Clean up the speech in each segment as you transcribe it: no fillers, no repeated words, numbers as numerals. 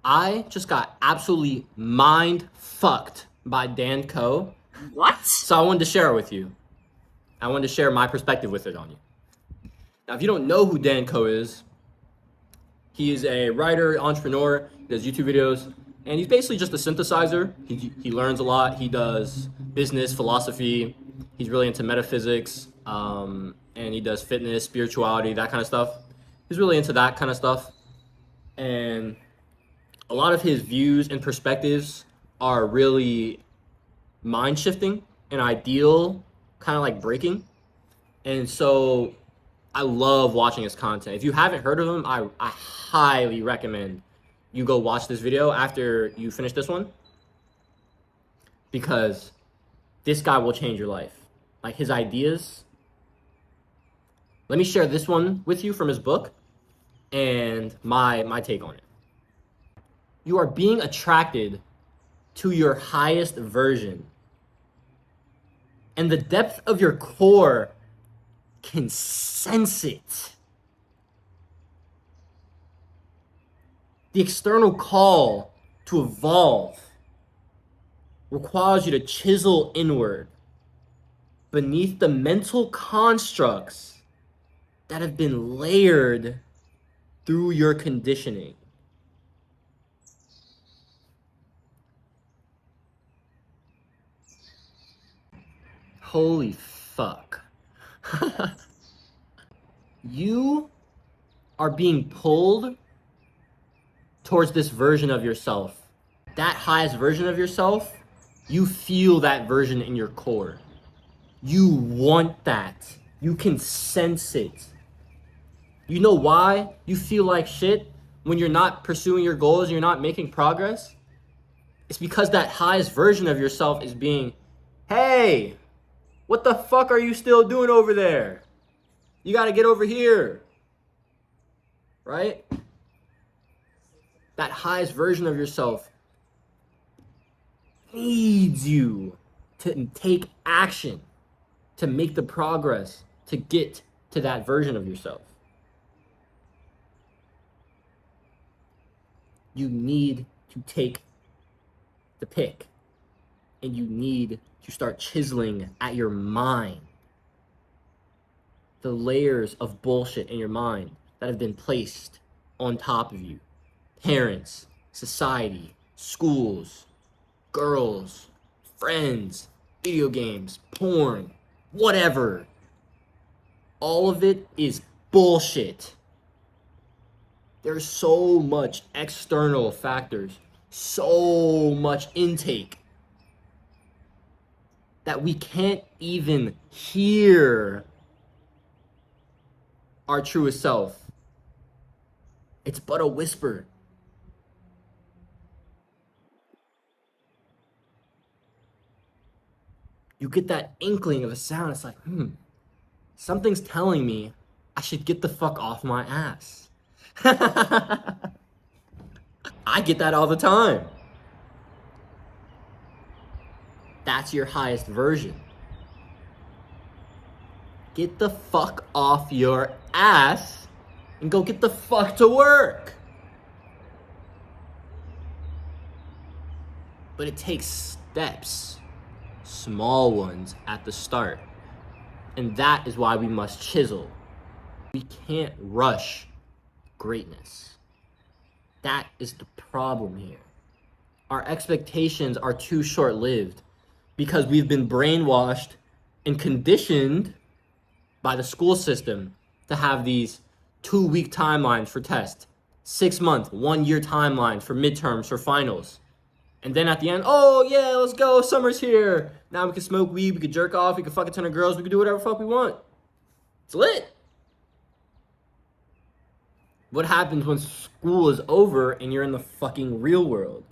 I just got absolutely mind fucked by Dan Coe. What? So I wanted to share it with you. I wanted to share my perspective with it on you. Now, if you don't know who Dan Coe is, he is a writer, entrepreneur, he does YouTube videos, and he's basically just a synthesizer. He learns a lot. He does business, philosophy. He's really into metaphysics, and he does fitness, spirituality, that kind of stuff. He's really into that kind of stuff. And a lot of his views and perspectives are really mind shifting and ideal, kind of like breaking. And so I love watching his content. If you haven't heard of him, I highly recommend you go watch this video after you finish this one because this guy will change your life. Like his ideas. Let me share this one with you from his book and my take on it. You are being attracted to your highest version. And the depth of your core can sense it. The external call to evolve requires you to chisel inward beneath the mental constructs that have been layered through your conditioning. Holy fuck. You are being pulled towards this version of yourself. That highest version of yourself, you feel that version in your core. You want that. You can sense it. You know why you feel like shit when you're not pursuing your goals, you're not making progress? It's because that highest version of yourself is being, hey, what the fuck are you still doing over there? You gotta get over here. Right? That highest version of yourself needs you to take action, to make the progress, to get to that version of yourself. You need to take the pick and you need to start chiseling at your mind the layers of bullshit in your mind that have been placed on top of you. Parents, society, schools, girls, friends, video games, porn, whatever. All of it is bullshit. There's so much external factors, so much intake that we can't even hear our truest self. It's but a whisper. You get that inkling of a sound. It's like, something's telling me I should get the fuck off my ass. I get that all the time. That's your highest version. Get the fuck off your ass and go get the fuck to work. But it takes steps, small ones at the start. And that is why we must chisel. We can't rush greatness. That is the problem here. Our expectations are too short-lived because we've been brainwashed and conditioned by the school system to have these 2-week timelines for tests, 6-month, 1-year timelines for midterms, for finals. And then at the end, oh yeah, let's go, summer's here. Now we can smoke weed, we can jerk off, we can fuck a ton of girls, we can do whatever the fuck we want. It's lit. What happens when school is over and you're in the fucking real world?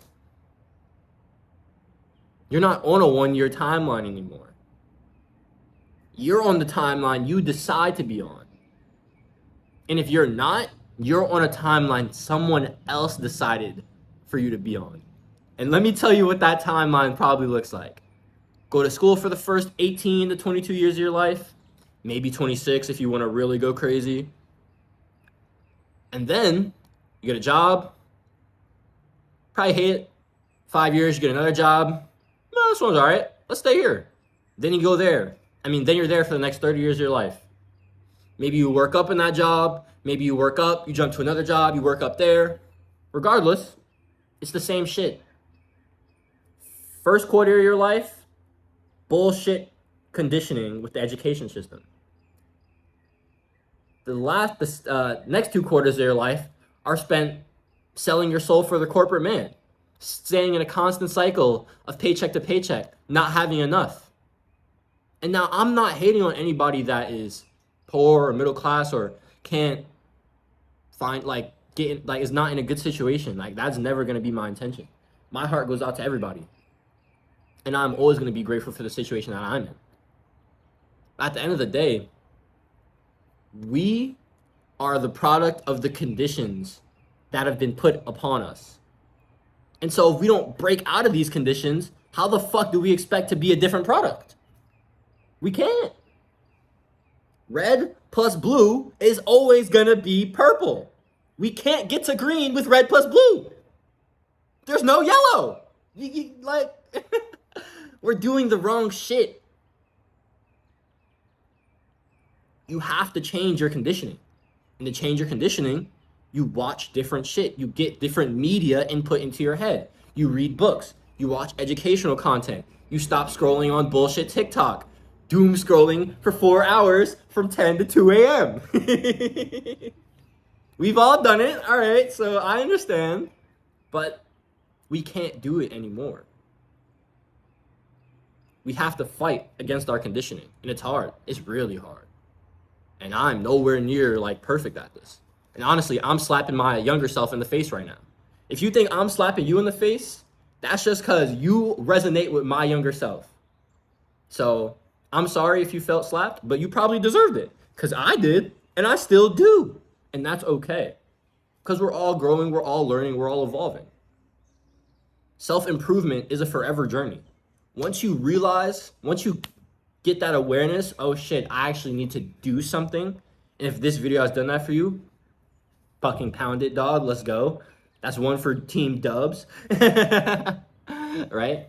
You're not on a 1-year timeline anymore. You're on the timeline you decide to be on. And if you're not, you're on a timeline someone else decided for you to be on. And let me tell you what that timeline probably looks like. Go to school for the first 18 to 22 years of your life, maybe 26 if you want to really go crazy. And then you get a job, Probably hate it. 5 years, you get another job. No, this one's all right. Let's stay here. Then you go there. Then you're there for the next 30 years of your life. Maybe you work up in that job. Maybe you work up, you jump to another job, you work up there. Regardless, it's the same shit. First quarter of your life, bullshit conditioning with the education system. The next 2 quarters of your life are spent selling your soul for the corporate man, staying in a constant cycle of paycheck to paycheck, not having enough. And now I'm not hating on anybody that is poor or middle class or can't find is not in a good situation. Like, that's never going to be my intention. My heart goes out to everybody, and I'm always going to be grateful for the situation that I'm in. At the end of the day, we are the product of the conditions that have been put upon us. And so if we don't break out of these conditions, how the fuck do we expect to be a different product? We can't. Red plus blue is always gonna be purple. We can't get to green with red plus blue. There's no yellow. We're doing the wrong shit. You have to change your conditioning. And to change your conditioning, you watch different shit. You get different media input into your head. You read books. You watch educational content. You stop scrolling on bullshit TikTok. Doom scrolling for 4 hours from 10 to 2 a.m. We've all done it, all right, so I understand, but we can't do it anymore. We have to fight against our conditioning, and it's hard. It's really hard. And I'm nowhere near perfect at this. And honestly, I'm slapping my younger self in the face right now. If you think I'm slapping you in the face, that's just because you resonate with my younger self. So I'm sorry if you felt slapped, but you probably deserved it, because I did, and I still do. And that's okay, because we're all growing, we're all learning, we're all evolving. Self-improvement is a forever journey. Once you get that awareness, oh shit, I actually need to do something. And if this video has done that for you, fucking pound it, dog. Let's go. That's one for Team Dubs. Right?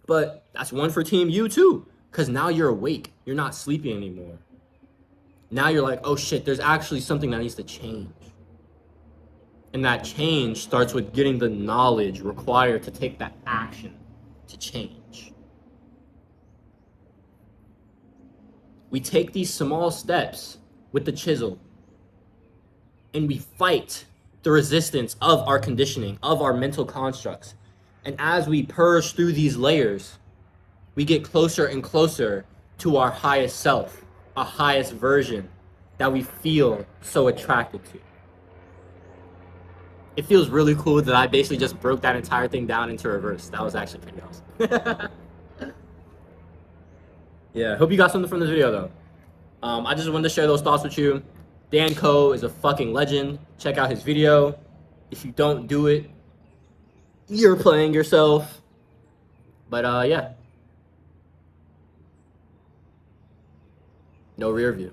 But that's one for Team You too. Because now you're awake. You're not sleeping anymore. Now you're like, oh shit, there's actually something that needs to change. And that change starts with getting the knowledge required to take that action to change. We take these small steps with the chisel, and we fight the resistance of our conditioning, of our mental constructs. And as we purge through these layers, we get closer and closer to our highest self, our highest version that we feel so attracted to. It feels really cool that I basically just broke that entire thing down into reverse. That was actually pretty awesome. Yeah, hope you got something from this video though. I just wanted to share those thoughts with you. Dan Coe is a fucking legend. Check out his video. If you don't do it, you're playing yourself. But yeah. No rear view.